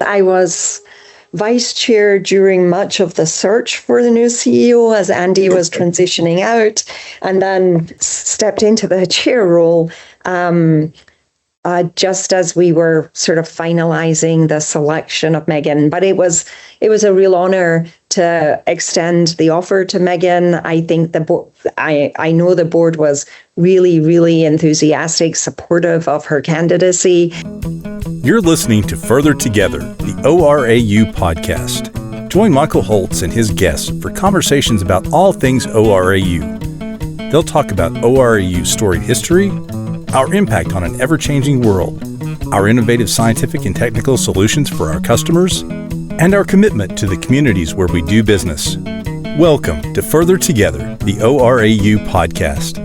I was vice chair during much of the search for the new CEO as Andy was transitioning out, and then stepped into the chair role just as we were sort of finalizing the selection of Meghan. But it was a real honor to extend the offer to Meghan. I think I know the board was really, really enthusiastic, supportive of her candidacy. You're listening to Further Together, the ORAU podcast. Join Michael Holtz and his guests for conversations about all things ORAU. They'll talk about ORAU's storied history, our impact on an ever-changing world, our innovative scientific and technical solutions for our customers, and our commitment to the communities where we do business. Welcome to Further Together, the ORAU podcast.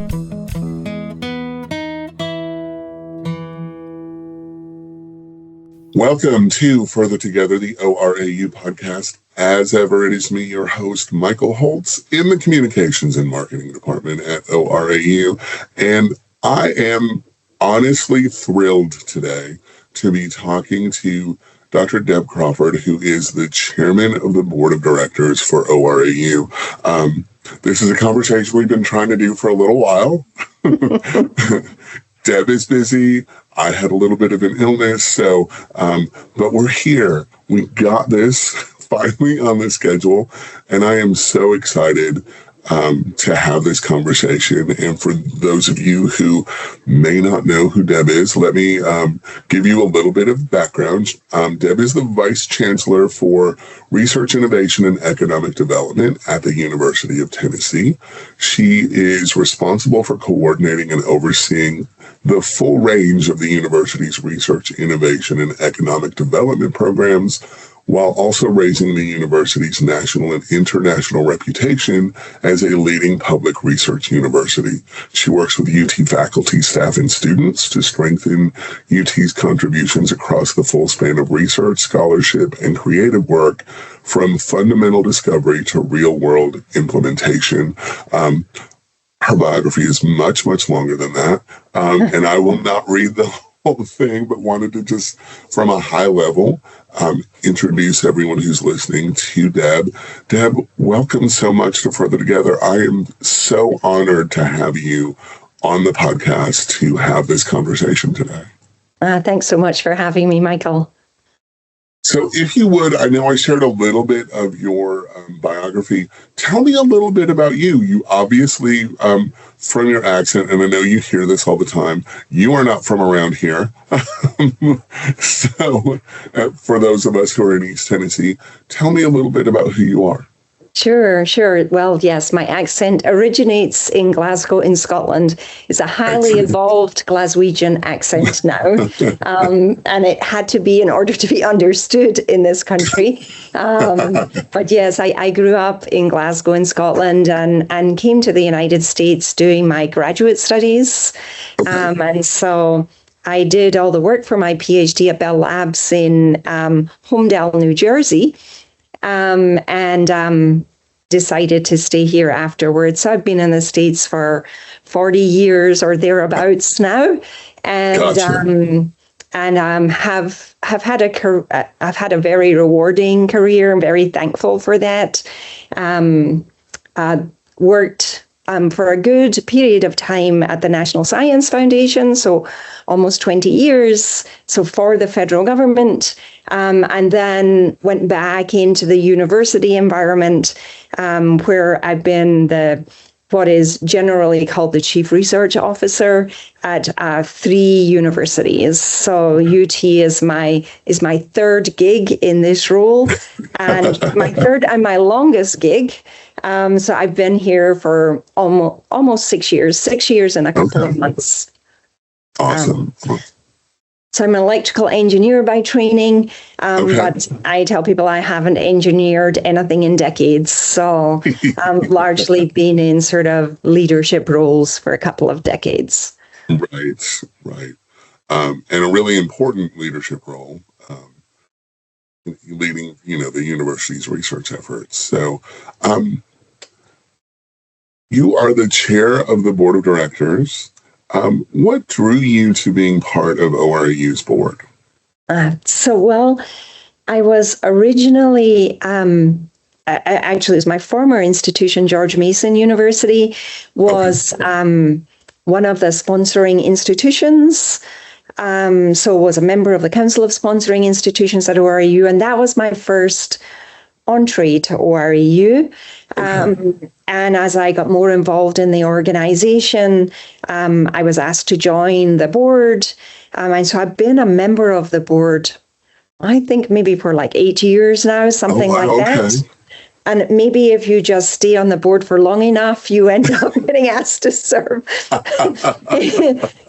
Welcome to Further Together, the ORAU podcast. As ever, it is me, your host, Michael Holtz, in the Communications and Marketing Department at ORAU. And I am honestly thrilled today to be talking to Dr. Deb Crawford, who is the chairman of the board of directors for ORAU. This is a conversation we've been trying to do for a little while. Deb is busy. I had a little bit of an illness, but we're here. We got this finally on the schedule, and I am so excited to have this conversation. And for those of you who may not know who Deb is, let me give you a little bit of background. Deb is the Vice Chancellor for Research, Innovation, and Economic Development at the University of Tennessee. She is responsible for coordinating and overseeing the full range of the university's research, innovation, and economic development programs, while also raising the university's national and international reputation as a leading public research university. She works with UT faculty, staff, and students to strengthen UT's contributions across the full span of research, scholarship, and creative work, from fundamental discovery to real-world implementation. Her biography is much, much longer than that, and I will not read the whole thing, but wanted to just, from a high level, introduce everyone who's listening to Deb. Deb, welcome so much to Further Together. I am so honored to have you on the podcast to have this conversation today. Thanks so much for having me, Michael. So if you would, I know I shared a little bit of your biography. Tell me a little bit about you. You obviously, from your accent, and I know you hear this all the time, you are not from around here. So for those of us who are in East Tennessee, tell me a little bit about who you are. Sure. Well, yes, my accent originates in Glasgow in Scotland. It's a highly evolved Glaswegian accent now, and it had to be in order to be understood in this country. But yes, I grew up in Glasgow in Scotland and came to the United States doing my graduate studies. And so I did all the work for my Ph.D. at Bell Labs in Homedale, New Jersey. And decided to stay here afterwards. So I've been in the States for 40 years or thereabouts now, and gotcha. Have had I've had a very rewarding career. I'm very thankful for that. Worked for a good period of time at the National Science Foundation, so almost 20 years, so for the federal government, and then went back into the university environment, where I've been what is generally called the Chief Research Officer at 3 universities. So UT is my third gig in this role, and my third and my longest gig. So I've been here for almost 6 years, 6 years and a couple of months. Awesome. So I'm an electrical engineer by training, but I tell people I haven't engineered anything in decades. So I've largely been in sort of leadership roles for a couple of decades. Right. And a really important leadership role, leading, the university's research efforts. So you are the chair of the board of directors. What drew you to being part of ORAU's board? I was originally, actually, it was my former institution, George Mason University, was one of the sponsoring institutions. So was a member of the Council of Sponsoring Institutions at ORAU, and that was my first entree to ORAU. And as I got more involved in the organization, I was asked to join the board. And so I've been a member of the board, I think maybe for like 8 years now, something like that. And maybe if you just stay on the board for long enough, you end up getting asked to serve.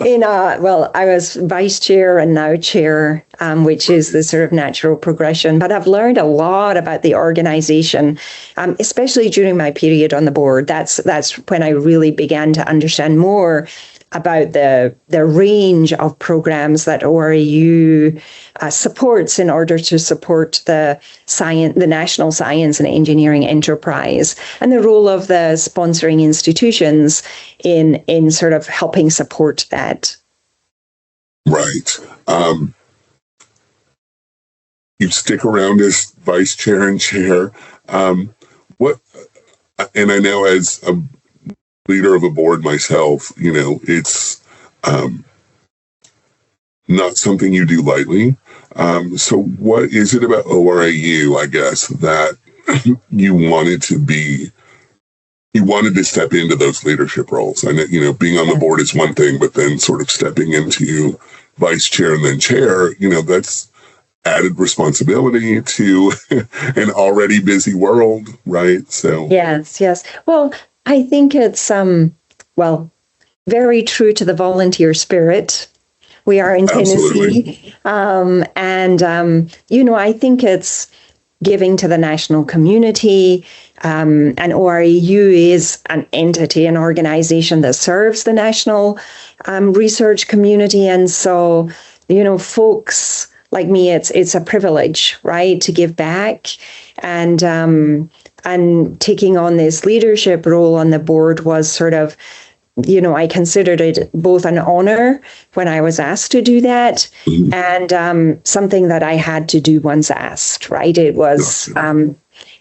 Well, I was vice chair and now chair, which is the sort of natural progression. But I've learned a lot about the organization, especially during my period on the board. That's when I really began to understand more about the range of programs that ORAU supports in order to support the national science and engineering enterprise, and the role of the sponsoring institutions in sort of helping support that. Right. You stick around as vice chair and chair. And I know as a leader of a board myself, it's not something you do lightly. So what is it about ORAU, I guess, that you wanted to step into those leadership roles? I know, being on the board is one thing, but then sort of stepping into vice chair and then chair, that's added responsibility to an already busy world, right? So yes. Well, I think it's very true to the volunteer spirit. We are in Tennessee. I think it's giving to the national community. And ORAU is an entity, an organization that serves the national research community. And so, folks like me, it's a privilege, right, to give back. And taking on this leadership role on the board was sort of, I considered it both an honor when I was asked to do that, and something that I had to do once asked, right? It was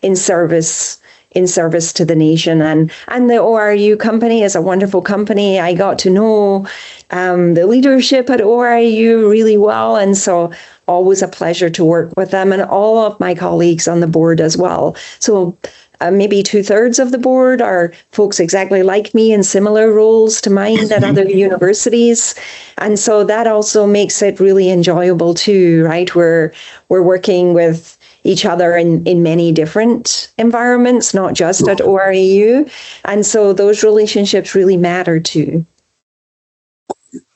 in service to the nation. And the ORAU company is a wonderful company. I got to know the leadership at ORAU really well. And so always a pleasure to work with them and all of my colleagues on the board as well. So maybe 2/3 of the board are folks exactly like me in similar roles to mine at other universities. And so that also makes it really enjoyable too, right? We're working with each other in many different environments, not just at ORAU. And so those relationships really matter too.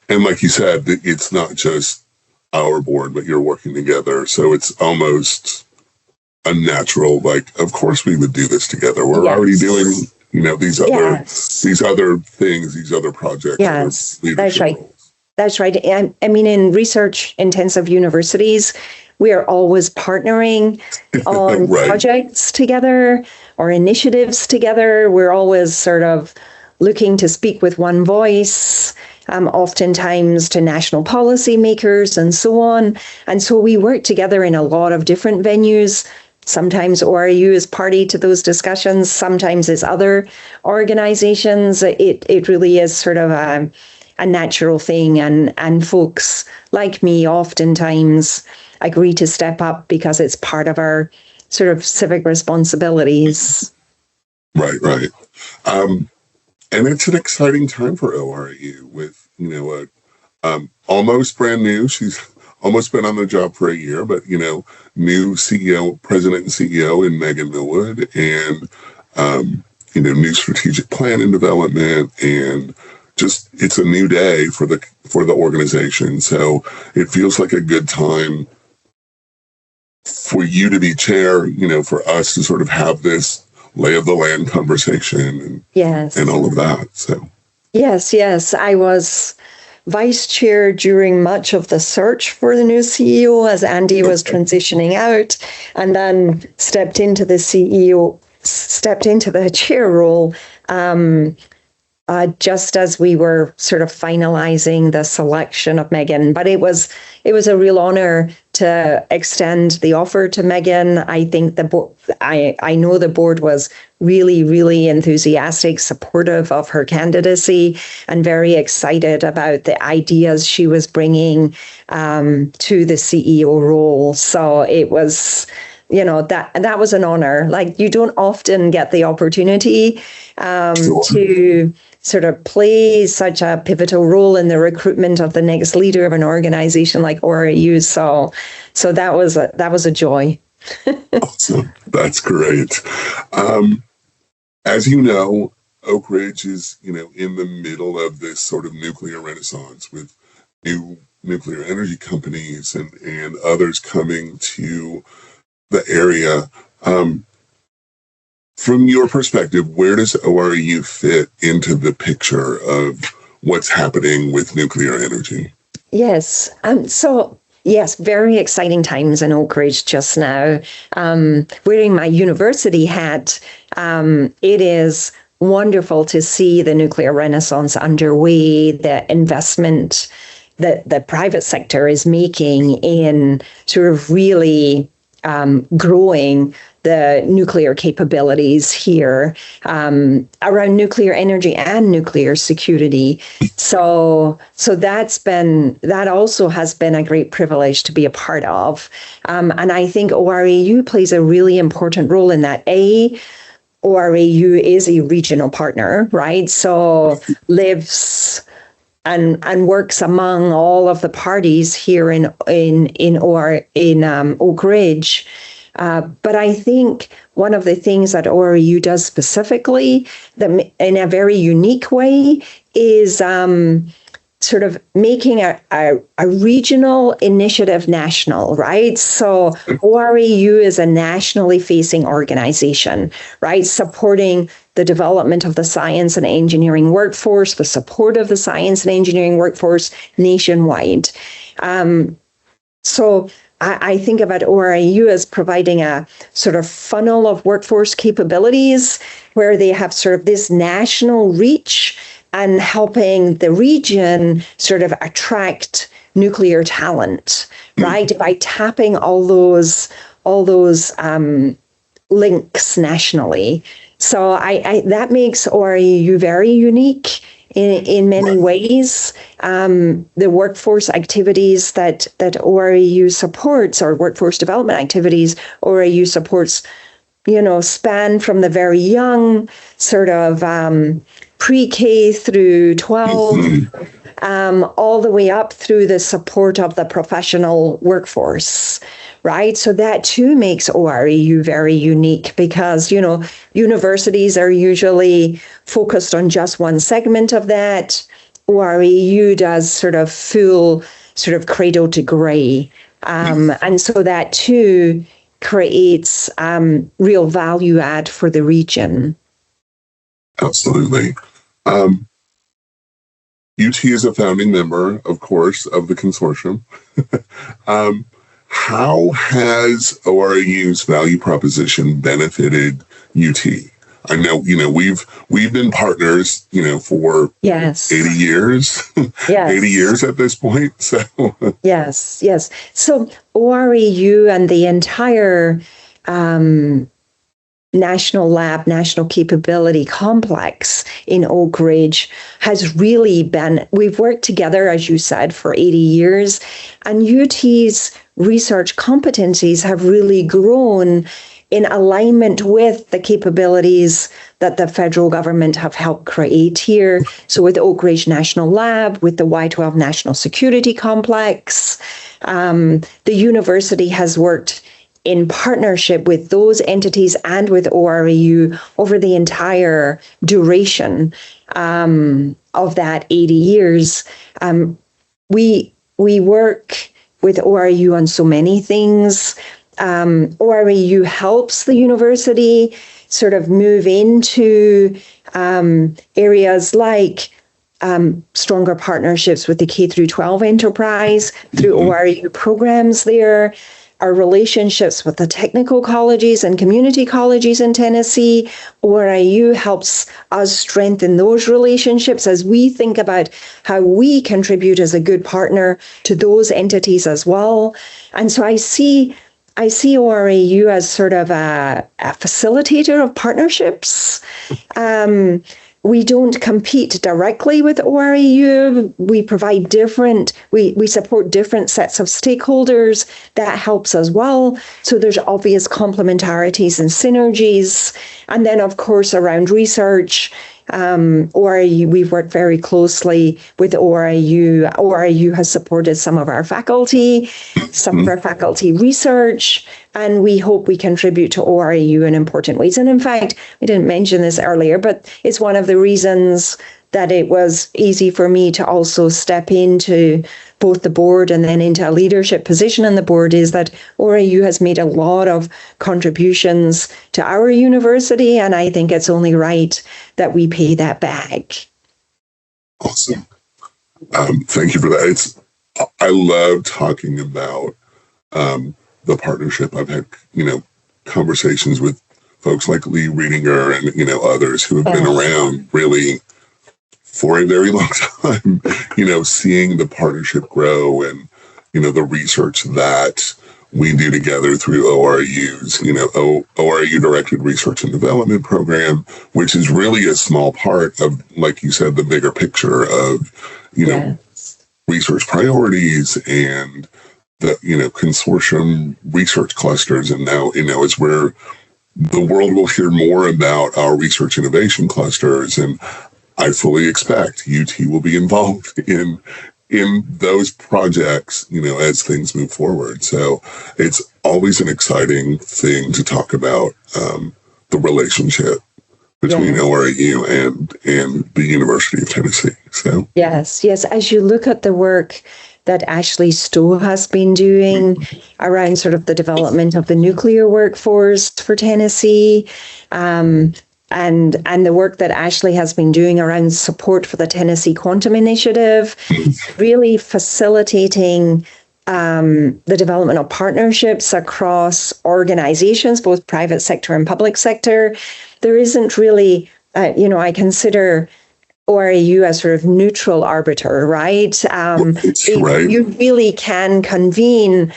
And like you said, it's not just our board, but you're working together. So it's almost a natural, of course we would do this together. We're already doing, these other things, these other projects. Yes, that's right. That's right. I mean, in research-intensive universities, we are always partnering on projects together or initiatives together. We're always sort of looking to speak with one voice, oftentimes to national policymakers and so on. And so we work together in a lot of different venues. Sometimes ORAU is party to those discussions. Sometimes it's other organizations. It really is sort of a natural thing. And folks like me oftentimes agree to step up because it's part of our sort of civic responsibilities. Right. And it's an exciting time for ORAU with, almost brand new. She's almost been on the job for a year, but, new CEO, president and CEO in Meghan Millwood, and, new strategic plan and development, and just, it's a new day for the organization. So it feels like a good time for you to be chair, for us to sort of have this lay of the land conversation and all of that. So yes, I was vice chair during much of the search for the new CEO as Andy was transitioning out, and then stepped into the chair role just as we were sort of finalizing the selection of Meghan. But it was a real honor to extend the offer to Meghan. I think I know the board was really, really enthusiastic, supportive of her candidacy, and very excited about the ideas she was bringing to the CEO role. So it was, that was an honor. Like, you don't often get the opportunity to sort of play such a pivotal role in the recruitment of the next leader of an organization like ORAU. So that was a joy. Awesome. That's great. As you know, Oak Ridge is, in the middle of this sort of nuclear renaissance with new nuclear energy companies and others coming to the area. From your perspective, where does ORAU fit into the picture of what's happening with nuclear energy? Yes. Yes, very exciting times in Oak Ridge just now. Wearing my university hat, it is wonderful to see the nuclear renaissance underway, the investment that the private sector is making in sort of really growing the nuclear capabilities here around nuclear energy and nuclear security. So that also has been a great privilege to be a part of. And I think ORAU plays a really important role in that. ORAU is a regional partner, right? So lives and works among all of the parties here in Oak Ridge. But I think one of the things that ORAU does specifically, that in a very unique way, is sort of making a regional initiative national, right? So ORAU is a nationally facing organization, right? Supporting the development of the science and engineering workforce, the support of the science and engineering workforce nationwide. So I think about ORAU as providing a sort of funnel of workforce capabilities where they have sort of this national reach and helping the region sort of attract nuclear talent, right? By tapping all those links nationally. So that makes ORAU very unique in many ways. The workforce activities that ORAU supports, or workforce development activities ORAU supports, span from the very young, sort of pre-K through 12, all the way up through the support of the professional workforce, right? So that too makes ORAU very unique because, universities are usually focused on just one segment of that. ORAU does sort of full, sort of cradle to grey. And so that too creates real value add for the region. Absolutely. UT is a founding member, of course, of the consortium. How has ORAU's value proposition benefited UT? I know, we've been partners, for 80 years, 80 years at this point. So yes. So ORAU and the entire National Lab, National Capability Complex in Oak Ridge has really been, we've worked together, as you said, for 80 years, and UT's research competencies have really grown in alignment with the capabilities that the federal government have helped create here. So with Oak Ridge National Lab, with the Y-12 National Security Complex, the university has worked in partnership with those entities and with ORAU over the entire duration of that 80 years. We work with ORAU on so many things. ORAU helps the university sort of move into areas like stronger partnerships with the K through 12 enterprise through ORAU programs there. our relationships with the technical colleges and community colleges in Tennessee. ORAU helps us strengthen those relationships as we think about how we contribute as a good partner to those entities as well. And so I see ORAU as sort of a facilitator of partnerships. We don't compete directly with ORAU. We provide we support different sets of stakeholders. That helps as well. So there's obvious complementarities and synergies. And then, of course, around research, ORAU, we've worked very closely with ORAU. ORAU has supported some of our faculty research, and we hope we contribute to ORAU in important ways. And in fact, we didn't mention this earlier, but it's one of the reasons that it was easy for me to also step into both the board and then into a leadership position on the board is that ORAU has made a lot of contributions to our university, and I think it's only right that we pay that back. Awesome. Thank you for that. I love talking about the partnership. I've had, conversations with folks like Lee Reedinger and, others who have been around really for a very long time, seeing the partnership grow and, the research that we do together through ORAU's, ORAU Directed Research and Development Program, which is really a small part of, like you said, the bigger picture of, research priorities and the, consortium research clusters. And now, it's where the world will hear more about our research innovation clusters. And I fully expect UT will be involved in those projects, as things move forward. So it's always an exciting thing to talk about the relationship between ORAU and the University of Tennessee. So yes. As you look at the work that Ashley Stowe has been doing around sort of the development of the nuclear workforce for Tennessee, and the work that Ashley has been doing around support for the Tennessee Quantum Initiative, really facilitating the development of partnerships across organizations, both private sector and public sector. There isn't really, I consider ORAU as sort of neutral arbiter, right? Right. You really can convene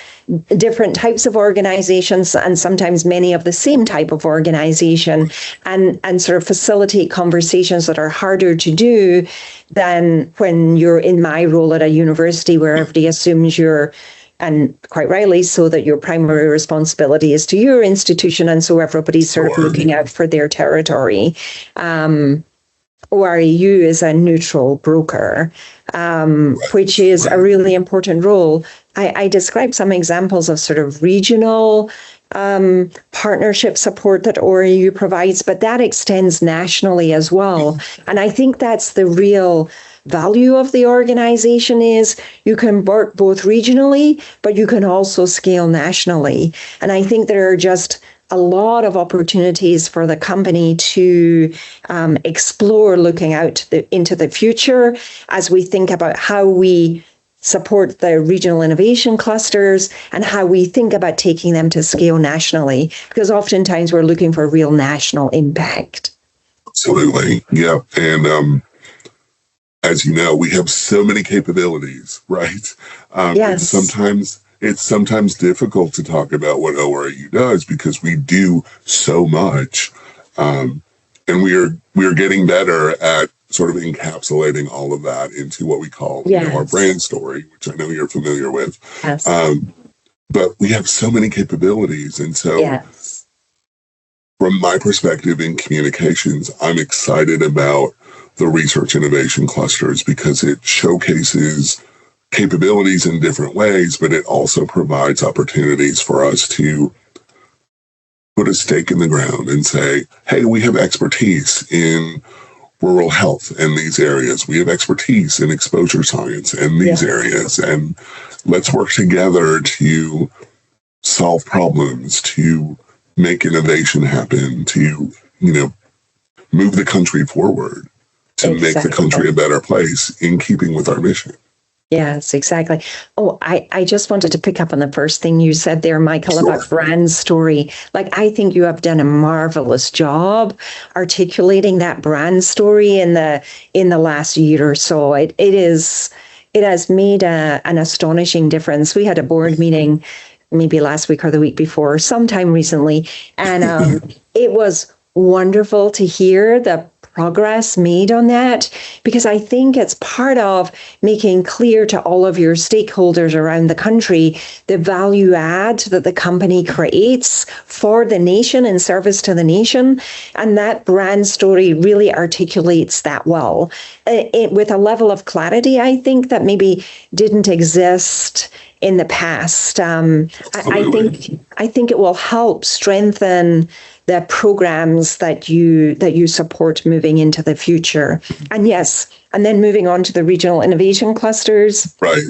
different types of organizations and sometimes many of the same type of organization and sort of facilitate conversations that are harder to do than when you're in my role at a university where everybody assumes and quite rightly so, that your primary responsibility is to your institution, and so everybody's sort of looking out for their territory. ORAU is a neutral broker, which is a really important role. I described some examples of sort of regional partnership support that ORAU provides, but that extends nationally as well. And I think that's the real value of the organization is you can work both regionally, but you can also scale nationally. And I think there are just a lot of opportunities for the company to explore looking out into the future as we think about how we support the regional innovation clusters and how we think about taking them to scale nationally, because oftentimes we're looking for real national impact. Absolutely. Yeah. And as you know, we have so many capabilities, right? Yes. It's sometimes difficult to talk about what ORAU does because we do so much, and we are getting better at sort of encapsulating all of that into what we call our brand story, which I know you're familiar with. Yes. But we have so many capabilities, and so from my perspective in communications, I'm excited about the research innovation clusters because it showcases capabilities in different ways, but it also provides opportunities for us to put a stake in the ground and say, hey, we have expertise in rural health and these areas. We have expertise in exposure science and these areas. And let's work together to solve problems, to make innovation happen, to, move the country forward, to make the country a better place in keeping with our mission. Yes, exactly. Oh, I just wanted to pick up on the first thing you said there, Michael, Sure. about brand story. Like, I think you have done a marvelous job articulating that brand story in the last year or so. It has made an astonishing difference. We had a board meeting maybe last week or the week before, sometime recently, and it was wonderful to hear the progress made on that, because I think it's part of making clear to all of your stakeholders around the country the value add that the company creates for the nation in service to the nation. And that brand story really articulates that well, with a level of clarity, I think, that maybe didn't exist in the past. I think it will help strengthen the programs that you support moving into the future. And yes, and then moving on to the regional innovation clusters. Right.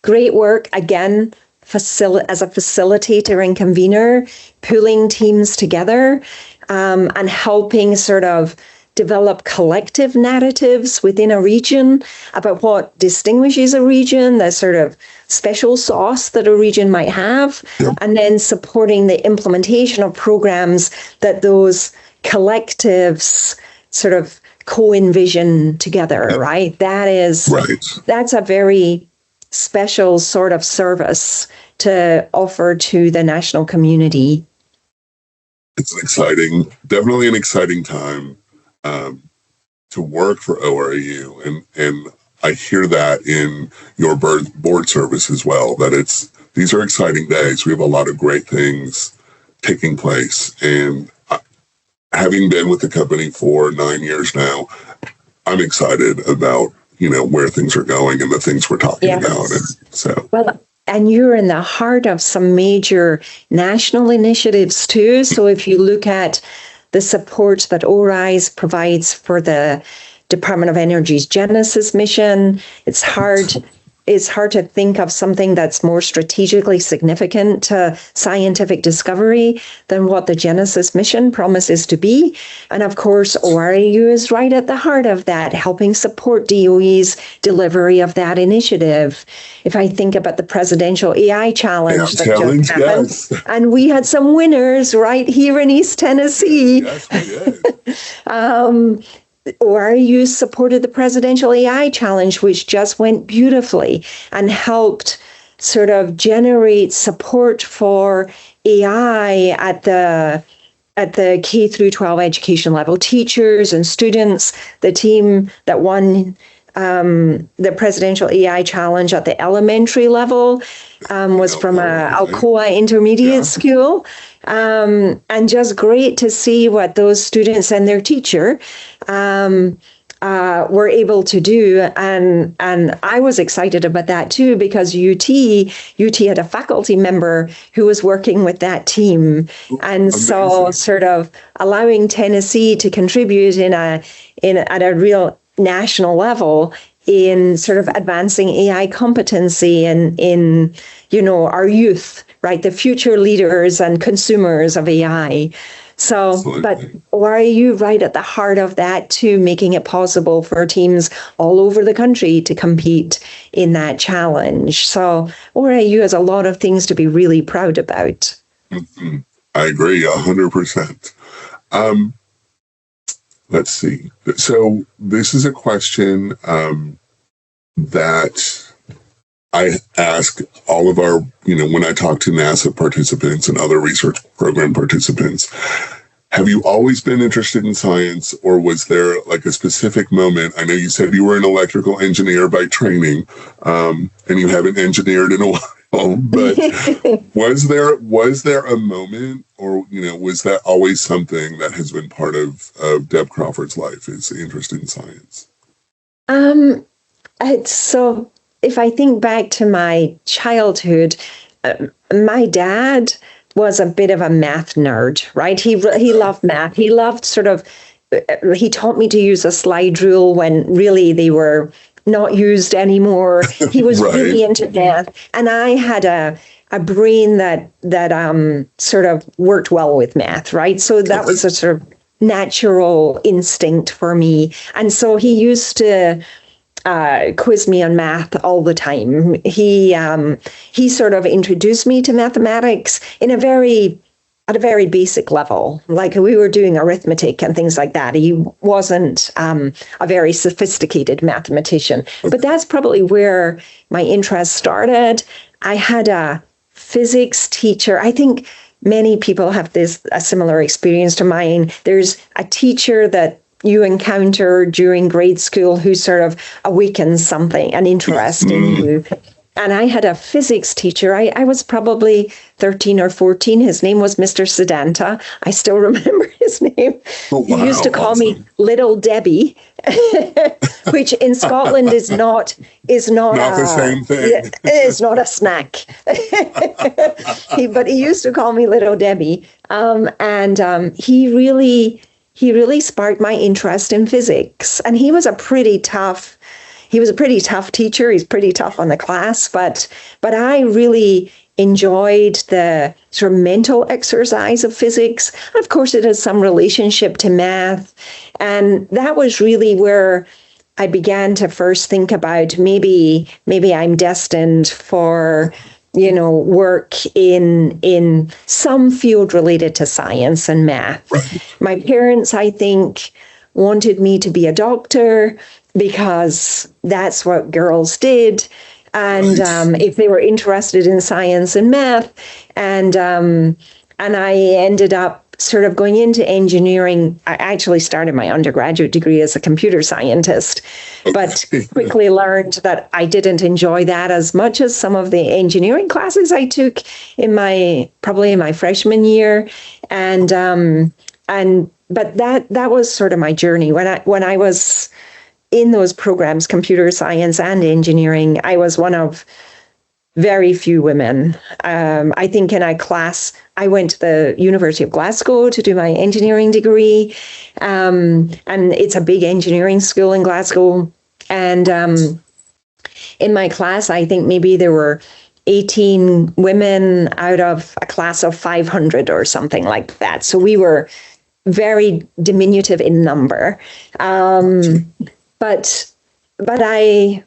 Great work again, as a facilitator and convener, pulling teams together, and helping sort of develop collective narratives within a region about what distinguishes a region, the sort of special sauce that a region might have, and then supporting the implementation of programs that those collectives sort of co-envision together, right? That's a very special sort of service to offer to the national community. It's definitely an exciting time to work for ORAU, and I hear that in your board service as well, that these are exciting days. We have a lot of great things taking place, and having been with the company for 9 years now, I'm excited about where things are going and the things we're talking about. And so, well, and you're in the heart of some major national initiatives too. So if you look at the support that ORAU provides for the Department of Energy's Genesis mission, it's hard to think of something that's more strategically significant to scientific discovery than what the Genesis mission promises to be. And of course, ORAU is right at the heart of that, helping support DOE's delivery of that initiative. If I think about the Presidential AI Challenge that just happened, yes. And we had some winners right here in East Tennessee. Yes, we did. ORAU supported the Presidential AI Challenge, which just went beautifully and helped sort of generate support for AI at the K through 12 education level, teachers and students. The team that won the Presidential AI Challenge at the elementary level was from Alcoa Intermediate School. And just great to see what those students and their teacher were able to do. And I was excited about that too, because UT had a faculty member who was working with that team. And amazing. So sort of allowing Tennessee to contribute at a real national level in sort of advancing AI competency and in our youth, right? The future leaders and consumers of AI. So, absolutely. But ORAU right at the heart of that too, making it possible for teams all over the country to compete in that challenge. So ORAU has a lot of things to be really proud about. Mm-hmm. I agree 100%. Let's see. So this is a question that I ask all of our, when I talk to NASA participants and other research program participants, have you always been interested in science, or was there like a specific moment? I know you said you were an electrical engineer by training, and you haven't engineered in a while, but was there a moment, or, was that always something that has been part of Deb Crawford's life, is interest in science? So if I think back to my childhood, my dad was a bit of a math nerd, right? He loved math. He loved he taught me to use a slide rule when really they were not used anymore. He was right. Really into math. And I had a brain that sort of worked well with math, right? So that was a sort of natural instinct for me. And so he used to quizzed me on math all the time. He sort of introduced me to mathematics at a very basic level. Like we were doing arithmetic and things like that. He wasn't a very sophisticated mathematician, but that's probably where my interest started. I had a physics teacher. I think many people have a similar experience to mine. There's a teacher that you encounter during grade school who sort of awakens something, an interest in you. And I had a physics teacher. I was probably 13 or 14. His name was Mr. Sedanta. I still remember his name. Oh, wow. He used to call me Little Debbie, which in Scotland is not the same thing. It's not a snack. But he used to call me Little Debbie. He really sparked my interest in physics. And he was a pretty tough teacher. He's pretty tough on the class, but I really enjoyed the sort of mental exercise of physics. And of course, it has some relationship to math. And that was really where I began to first think about maybe I'm destined for, work in some field related to science and math. Right. My parents, I think, wanted me to be a doctor because that's what girls did. And if they were interested in science and math, and I ended up sort of going into engineering. I actually started my undergraduate degree as a computer scientist, but quickly learned that I didn't enjoy that as much as some of the engineering classes I took probably in my freshman year. But that was sort of my journey. When I was in those programs, computer science and engineering, I was one of very few women. I think in a class, I went to the University of Glasgow to do my engineering degree. And it's a big engineering school in Glasgow. And in my class, I think maybe there were 18 women out of a class of 500 or something like that. So we were very diminutive in number. But I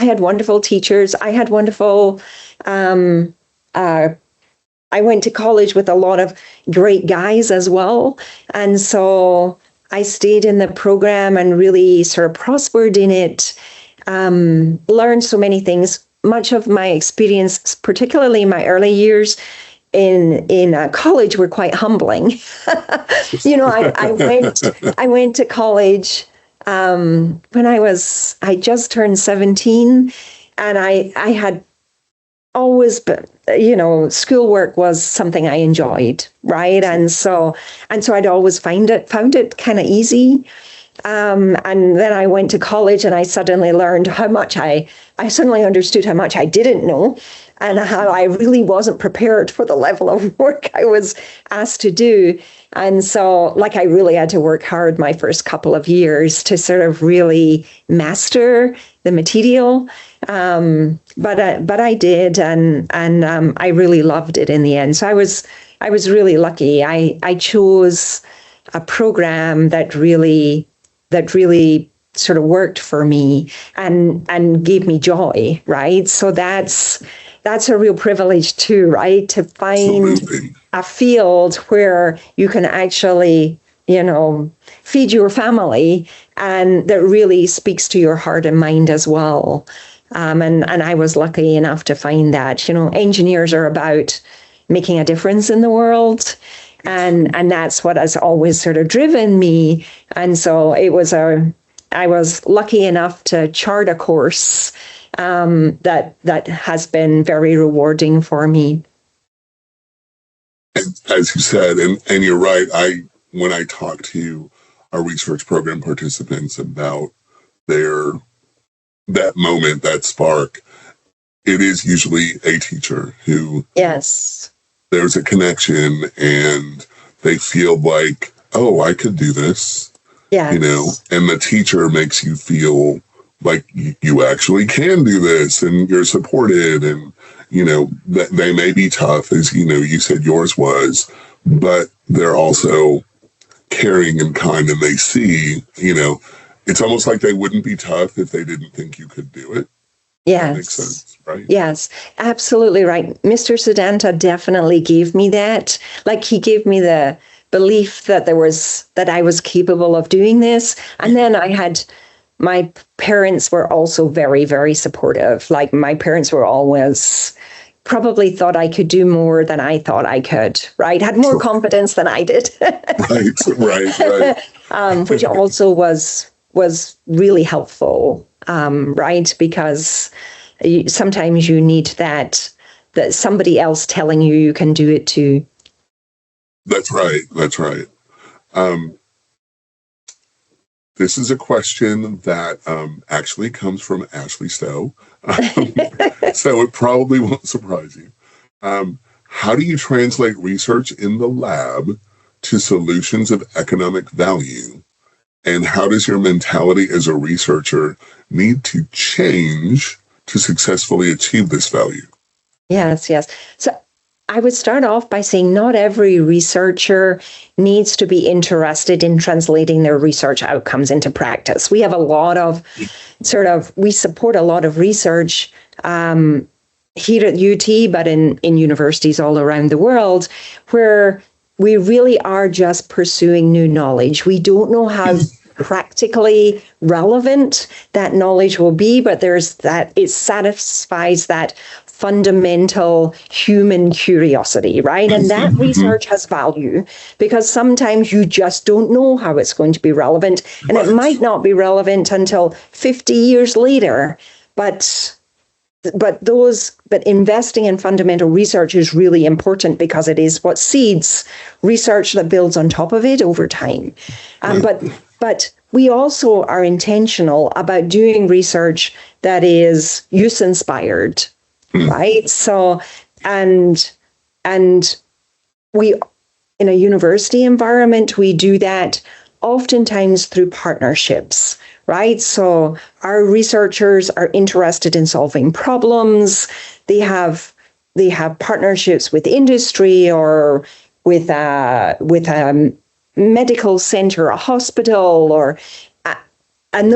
had wonderful teachers. I had wonderful, I went to college with a lot of great guys as well. And so I stayed in the program and really sort of prospered in it, learned so many things. Much of my experience, particularly in my early years in college, were quite humbling. I went to college when I just turned 17, and I had always been, schoolwork was something I enjoyed, right? And so I'd always found it kind of easy. And then I went to college and I suddenly learned how much I suddenly understood how much I didn't know, and how I really wasn't prepared for the level of work I was asked to do. And so I really had to work hard my first couple of years to sort of really master the material. But I did, and I really loved it in the end. So I was really lucky. I chose a program that really sort of worked for me and gave me joy, right? So that's a real privilege too, right? To find Absolutely. A field where you can actually, feed your family, and that really speaks to your heart and mind as well. And I was lucky enough to find that, engineers are about making a difference in the world. And that's what has always sort of driven me. And so I was lucky enough to chart a course that has been very rewarding for me. As you said, and you're right, when I talk to our research program participants about that moment, that spark, it is usually a teacher who, yes, there's a connection and they feel like, oh, I could do this, yes. And the teacher makes you feel like you actually can do this, and you're supported, and, that they may be tough, as, you said yours was, but they're also caring and kind, and they see, it's almost like they wouldn't be tough if they didn't think you could do it. Yes. That makes sense, right? Yes, absolutely right. Mr. Sedanta definitely gave me that. Like, he gave me the belief that I was capable of doing this. And then my parents were also very, very supportive. Like, my parents were always probably thought I could do more than I thought I could, right? Had more confidence than I did. Right. Which also was really helpful, right? Because sometimes you need that somebody else telling you can do it too. That's right. This is a question that actually comes from Ashley Stowe, so it probably won't surprise you. How do you translate research in the lab to solutions of economic value? And how does your mentality as a researcher need to change to successfully achieve this value? Yes. So I would start off by saying not every researcher needs to be interested in translating their research outcomes into practice. We have a lot of we support a lot of research here at UT, but in universities all around the world, where we really are just pursuing new knowledge. We don't know how practically relevant that knowledge will be, but it satisfies that fundamental human curiosity, right? And that research has value because sometimes you just don't know how it's going to be relevant, and it might not be relevant until 50 years later. But investing in fundamental research is really important because it is what seeds research that builds on top of it over time. But we also are intentional about doing research that is use-inspired, right? So, and we, in a university environment, we do that oftentimes through partnerships, right? So our researchers are interested in solving problems. They have partnerships with industry or with a medical center, a hospital, and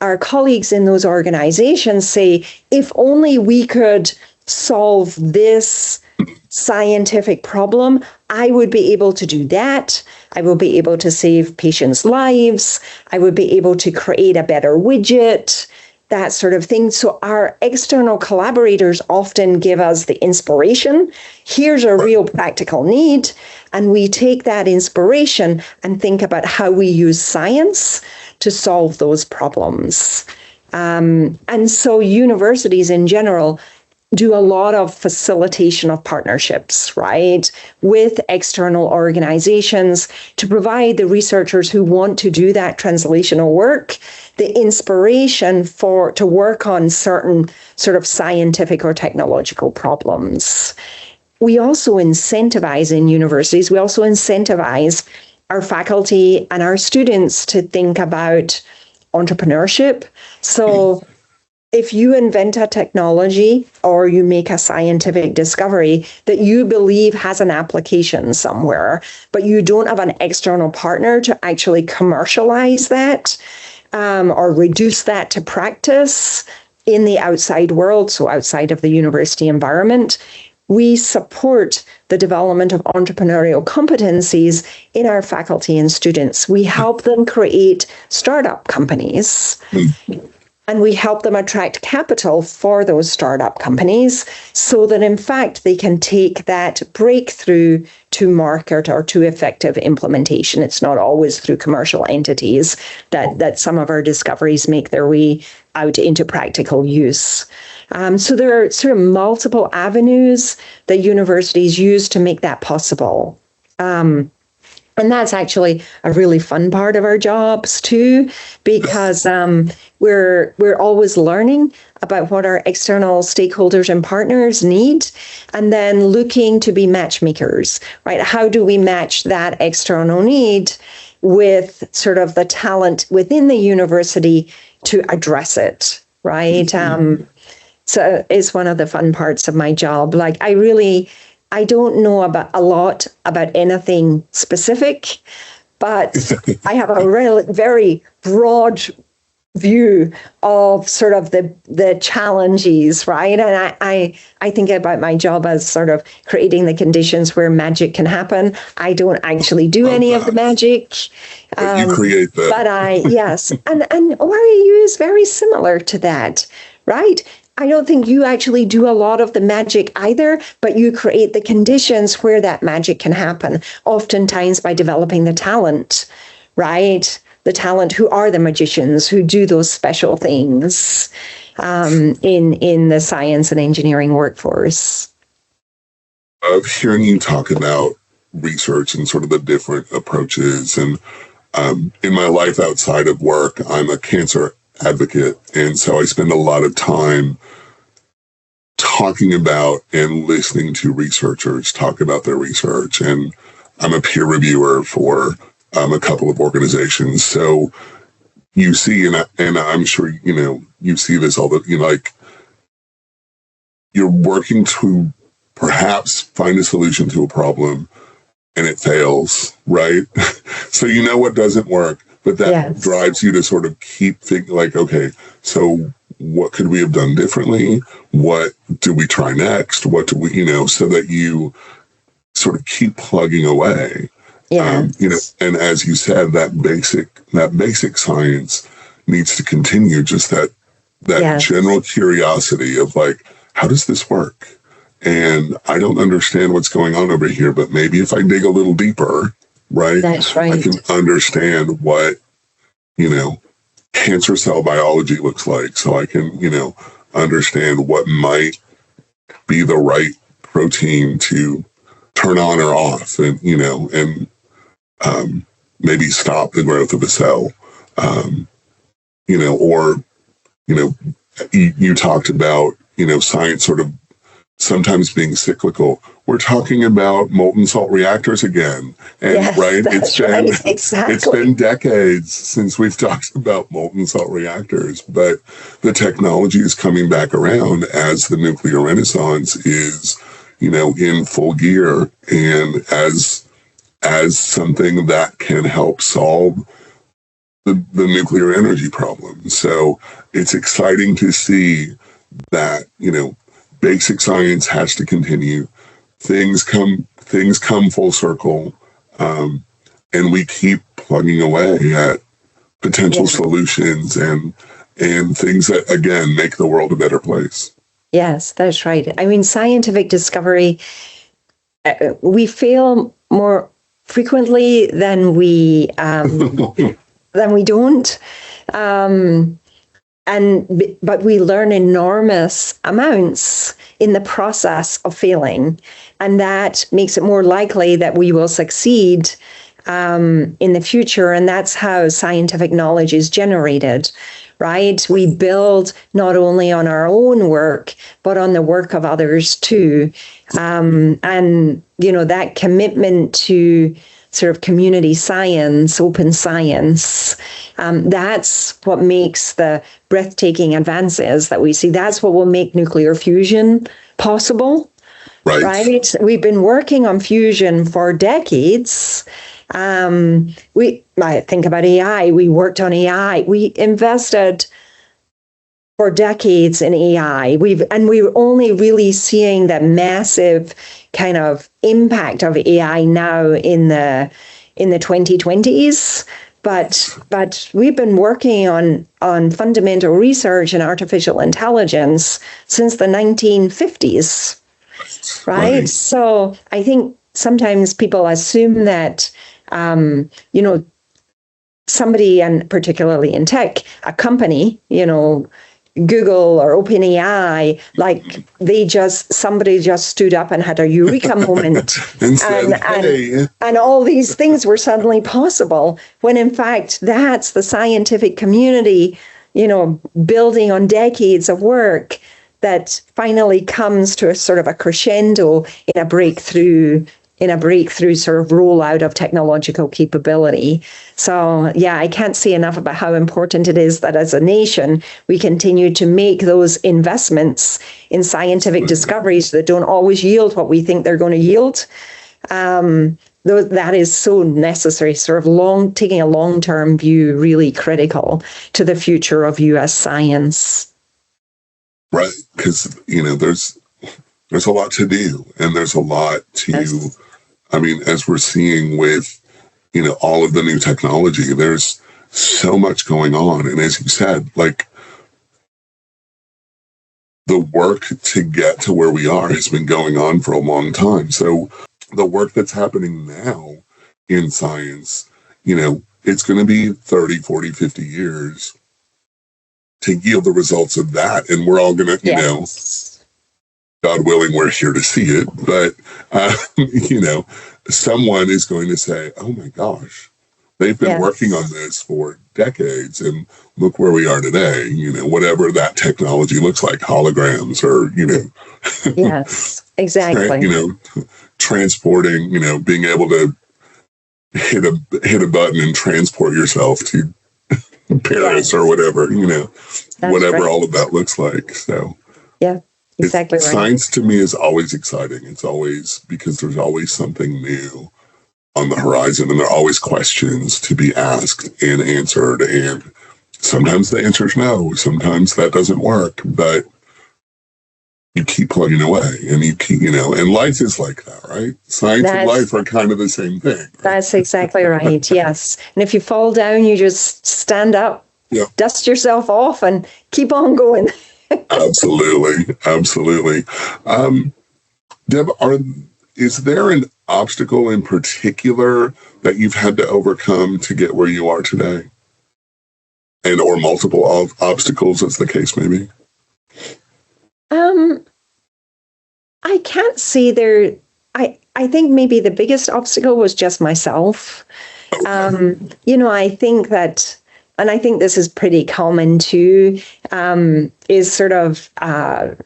our colleagues in those organizations say, if only we could solve this scientific problem, I would be able to do that. I will be able to save patients' lives. I would be able to create a better widget, that sort of thing. So our external collaborators often give us the inspiration. Here's a real practical need. And we take that inspiration and think about how we use science to solve those problems. And so universities in general do a lot of facilitation of partnerships, right, with external organizations to provide the researchers who want to do that translational work the inspiration to work on certain sort of scientific or technological problems. We also incentivize in universities, we also incentivize our faculty and our students to think about entrepreneurship. So if you invent a technology or you make a scientific discovery that you believe has an application somewhere, but you don't have an external partner to actually commercialize that or reduce that to practice in the outside world, so outside of the university environment, we support the development of entrepreneurial competencies in our faculty and students. We help them create startup companies. And we help them attract capital for those startup companies so that, in fact, they can take that breakthrough to market or to effective implementation. It's not always through commercial entities that some of our discoveries make their way out into practical use. So there are sort of multiple avenues that universities use to make that possible. And that's actually a really fun part of our jobs too, because we're always learning about what our external stakeholders and partners need, and then looking to be matchmakers, right? How do we match that external need with sort of the talent within the university to address it, right? So it's one of the fun parts of my job. Like I don't know about a lot about anything specific, but I have a very broad view of sort of the challenges, right? And I think about my job as sort of creating the conditions where magic can happen. I don't actually do any of the magic. But you create them. But yes. And ORAU is very similar to that, right? I don't think you actually do a lot of the magic either, but you create the conditions where that magic can happen, oftentimes by developing the talent, right? The talent who are the magicians who do those special things in the science and engineering workforce. Of hearing you talk about research and sort of the different approaches, and in my life outside of work, I'm a cancer advocate, and so I spend a lot of time talking about and listening to researchers talk about their research, and I'm a peer reviewer for a couple of organizations. So you see, and I'm sure, you see this all the, like, you're working to perhaps find a solution to a problem and it fails, right? So you know what doesn't work, but that drives you to sort of keep thinking like, okay, so what could we have done differently? What do we try next? What do we, so that you sort of keep plugging away. And as you said, that basic science needs to continue, just that general curiosity of like, how does this work? And I don't understand what's going on over here, but maybe if I dig a little deeper, right? That's right. I can understand what, cancer cell biology looks like. So I can, understand what might be the right protein to turn on or off, and, maybe stop the growth of a cell, you talked about, science sort of sometimes being cyclical. We're talking about molten salt reactors again. And it's been decades since we've talked about molten salt reactors, but the technology is coming back around as the nuclear renaissance is, in full gear, and as something that can help solve the nuclear energy problem. So it's exciting to see that, basic science has to continue. Things come full circle, and we keep plugging away at potential solutions and things that, again, make the world a better place. Yes, that's right. I mean, scientific discovery, we fail more frequently than we don't. But we learn enormous amounts in the process of failing, and that makes it more likely that we will succeed in the future. And that's how scientific knowledge is generated, right? We build not only on our own work, but on the work of others too. And, that commitment to sort of community science, open science, that's what makes the breathtaking advances that we see. That's what will make nuclear fusion possible, right? We've been working on fusion for decades. I think about AI. We worked on AI. We invested for decades in AI. We're only really seeing the massive kind of impact of AI now in the 2020s. But we've been working on fundamental research in artificial intelligence since the 1950s, right? So I think sometimes people assume that, somebody, and particularly in tech, a company, Google or OpenAI, like somebody just stood up and had a eureka moment and all these things were suddenly possible, when in fact that's the scientific community, building on decades of work that finally comes to a sort of a crescendo in a breakthrough sort of rollout of technological capability. So, I can't say enough about how important it is that as a nation, we continue to make those investments in scientific discoveries that don't always yield what we think they're going to yield, that is so necessary, sort of taking a long-term view, really critical to the future of US science. Right, because, there's a lot to do, and there's a lot to, Yes. I mean, as we're seeing with, all of the new technology, there's so much going on. And as you said, like, the work to get to where we are has been going on for a long time. So the work that's happening now in science, it's going to be 30, 40, 50 years to yield the results of that. And we're all going to, Yes. God willing, we're here to see it. But, someone is going to say, oh my gosh, they've been Yes. working on this for decades, and look where we are today, whatever that technology looks like, holograms or, Yes, exactly. Transporting, being able to hit a button and transport yourself to Paris or whatever, whatever right. all of that looks like. So Yeah, exactly right. Science to me is always exciting. It's always, because there's always something new on the horizon, and there are always questions to be asked and answered. And sometimes the answer is no, sometimes that doesn't work, but you keep plugging away, and you keep, and life is like that, right? Science and life are kind of the same thing. Right? That's exactly right. Yes. And if you fall down, you just stand up, dust yourself off, and keep on going. Absolutely. Deb, is there an obstacle in particular that you've had to overcome to get where you are today? And or multiple obstacles, as the case may be? I can't say there. I think maybe the biggest obstacle was just myself. Okay. I think that, and I think this is pretty common too, is sort of a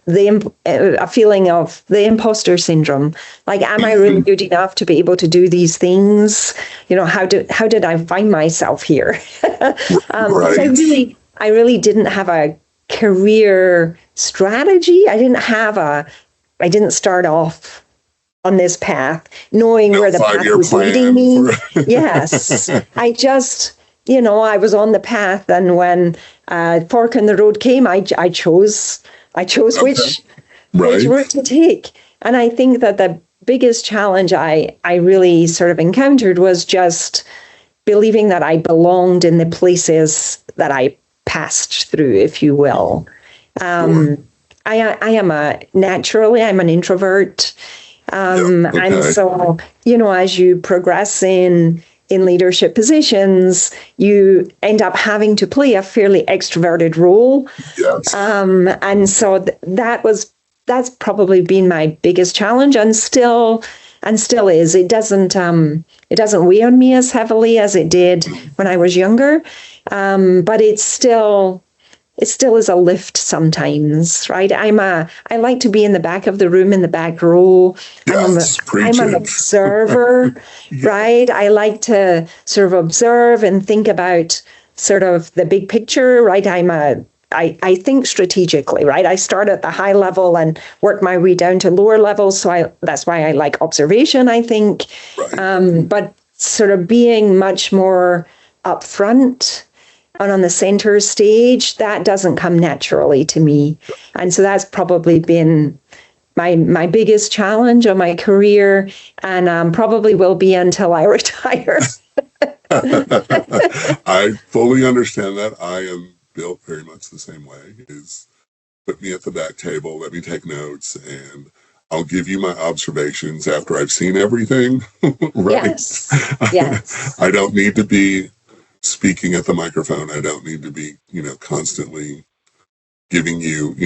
feeling of the imposter syndrome. Like, am I really good enough to be able to do these things? How did I find myself here? Right. So I really didn't have a career strategy. I didn't start off on this path knowing where the path was leading me. Yes. I just, I was on the path, and when fork in the road came, I chose which route to take. And I think that the biggest challenge I really sort of encountered was just believing that I belonged in the places that I passed through, if you will. Sure. I'm an introvert. Okay. And so, as you progress in leadership positions, you end up having to play a fairly extroverted role. Yes. And so that's probably been my biggest challenge, and still is. It doesn't weigh on me as heavily as it did when I was younger. But it still is a lift sometimes, right? I like to be in the back of the room, in the back row. Yes, I'm an observer, right? I like to sort of observe and think about sort of the big picture, right? I think strategically, right? I start at the high level and work my way down to lower levels. So that's why I like observation, I think. Right. But sort of being much more upfront and on the center stage, that doesn't come naturally to me. And so that's probably been my biggest challenge of my career, and probably will be until I retire. I fully understand that. I am built very much the same way. Is put me at the back table, let me take notes, and I'll give you my observations after I've seen everything. Right? Yes. I don't need to be speaking at the microphone. I don't need to be, constantly giving you,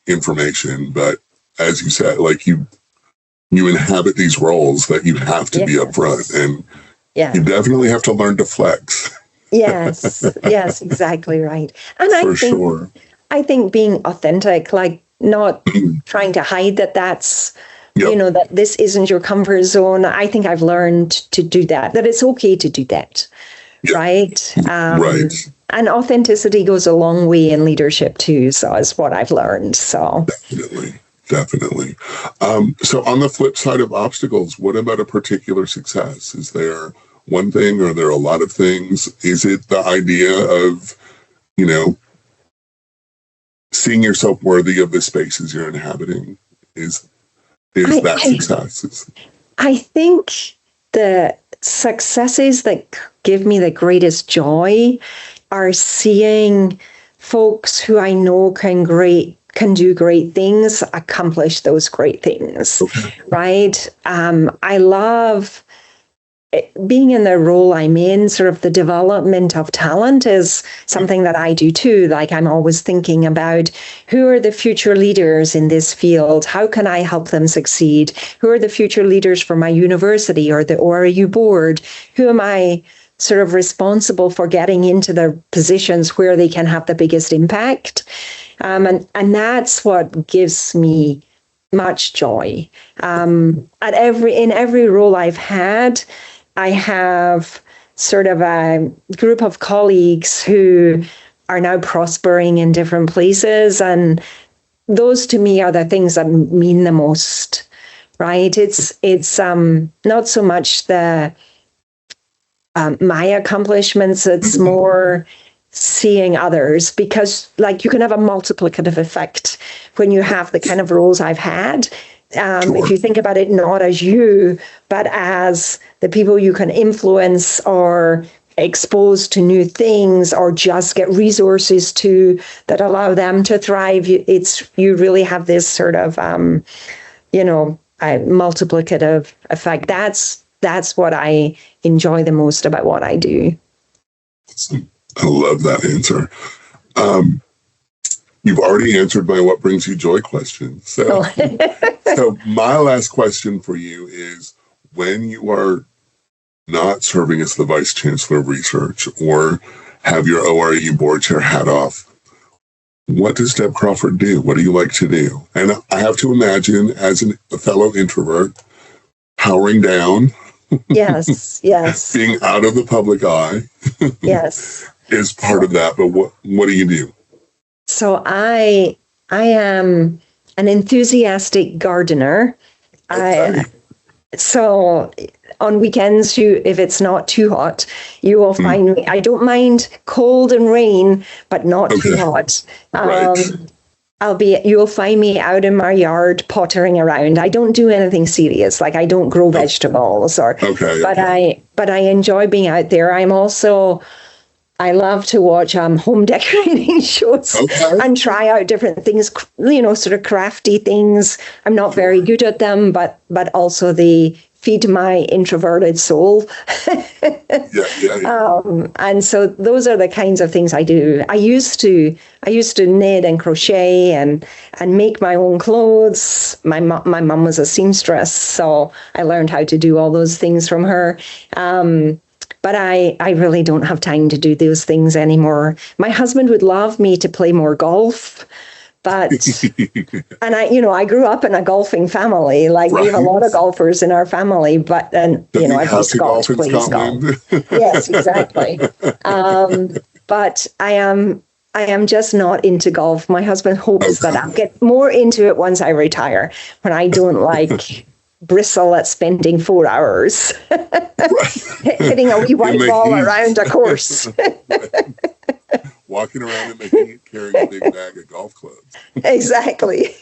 information. But as you said, like you inhabit these roles that you have to be upfront, and you definitely have to learn to flex. Yes, exactly right. And I think being authentic, like not trying to hide that's, that this isn't your comfort zone. I think I've learned to do that it's okay to do that. Yep. Right. Right. And authenticity goes a long way in leadership too. So is what I've learned. So definitely. So on the flip side of obstacles, what about a particular success? Is there one thing, or are there a lot of things? Is it the idea of, seeing yourself worthy of the spaces you're inhabiting? Is that success? I think the successes that give me the greatest joy are seeing folks who I know can do great things accomplish those great things. Okay. Right? I love being in the role I'm in. Sort of the development of talent is something that I do too. Like, I'm always thinking about who are the future leaders in this field? How can I help them succeed? Who are the future leaders for my university or the ORAU board? Who am I sort of responsible for getting into the positions where they can have the biggest impact? And that's what gives me much joy. In every role I've had, I have sort of a group of colleagues who are now prospering in different places. And those to me are the things that mean the most, right? It's not so much the my accomplishments, it's more seeing others, because like you can have a multiplicative effect when you have the kind of roles I've had. Sure. If you think about it, not as you, but as the people you can influence or expose to new things or just get resources to that allow them to thrive, you really have this sort of, a multiplicative effect. That's what I enjoy the most about what I do. I love that answer. You've already answered my what brings you joy question. So my last question for you is, when you are not serving as the Vice Chancellor of Research or have your ORAU board chair hat off, what does Deb Crawford do? What do you like to do? And I have to imagine, as a fellow introvert, powering down. Yes. Being out of the public eye. Yes. Is part of that. But what do you do? So I am an enthusiastic gardener. Okay. So on weekends, if it's not too hot, you will find me. I don't mind cold and rain, but not too hot. Right. You'll find me out in my yard pottering around. I don't do anything serious, like I don't grow vegetables but I enjoy being out there. I love to watch home decorating shows and try out different things, sort of crafty things. I'm not very good at them, but also they feed my introverted soul. And so those are the kinds of things I do. I used to knit and crochet and make my own clothes. My mom was a seamstress, so I learned how to do all those things from her. But I really don't have time to do those things anymore. My husband would love me to play more golf, but and I grew up in a golfing family. Like we have a lot of golfers in our family, but I've used golf to play golf. Yes, exactly. But I am just not into golf. My husband hopes that I'll get more into it once I retire, when I don't bristle at spending 4 hours hitting a wee white ball around a course. Walking around in the heat carrying a big bag of golf clubs. Exactly.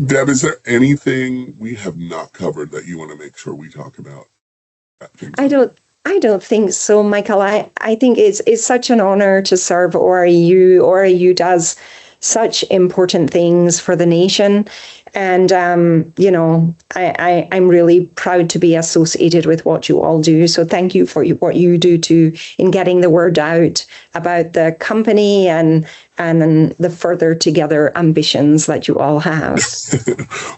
Deb, is there anything we have not covered that you want to make sure we talk about? I don't think so, Michael. I think it's such an honor to serve ORAU. ORAU does such important things for the nation. And, I'm really proud to be associated with what you all do. So thank you for what you do in getting the word out about the company and the further together ambitions that you all have.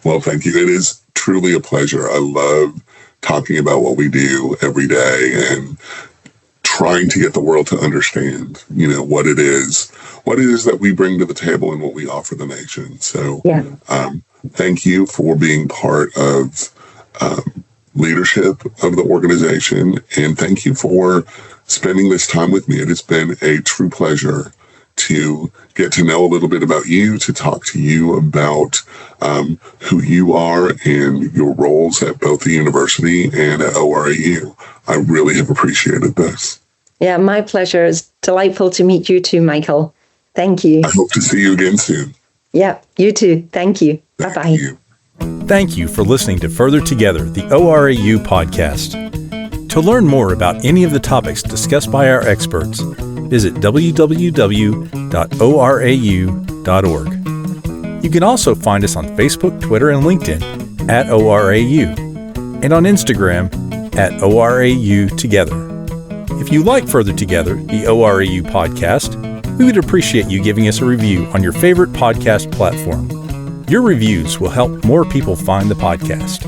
Well, thank you. It is truly a pleasure. I love talking about what we do every day and trying to get the world to understand, what it is that we bring to the table and what we offer the nation. So, thank you for being part of leadership of the organization, and thank you for spending this time with me. It has been a true pleasure to get to know a little bit about you, to talk to you about who you are and your roles at both the university and at ORAU. I really have appreciated this. Yeah, my pleasure. It's delightful to meet you too, Michael. Thank you. I hope to see you again soon. Yeah, you too. Thank you. Bye-bye. Thank you for listening to Further Together, the ORAU podcast. To learn more about any of the topics discussed by our experts, visit www.orau.org. You can also find us on Facebook, Twitter, and LinkedIn at ORAU, and on Instagram at ORAU Together. If you like Further Together, the ORAU podcast, we would appreciate you giving us a review on your favorite podcast platform. Your reviews will help more people find the podcast.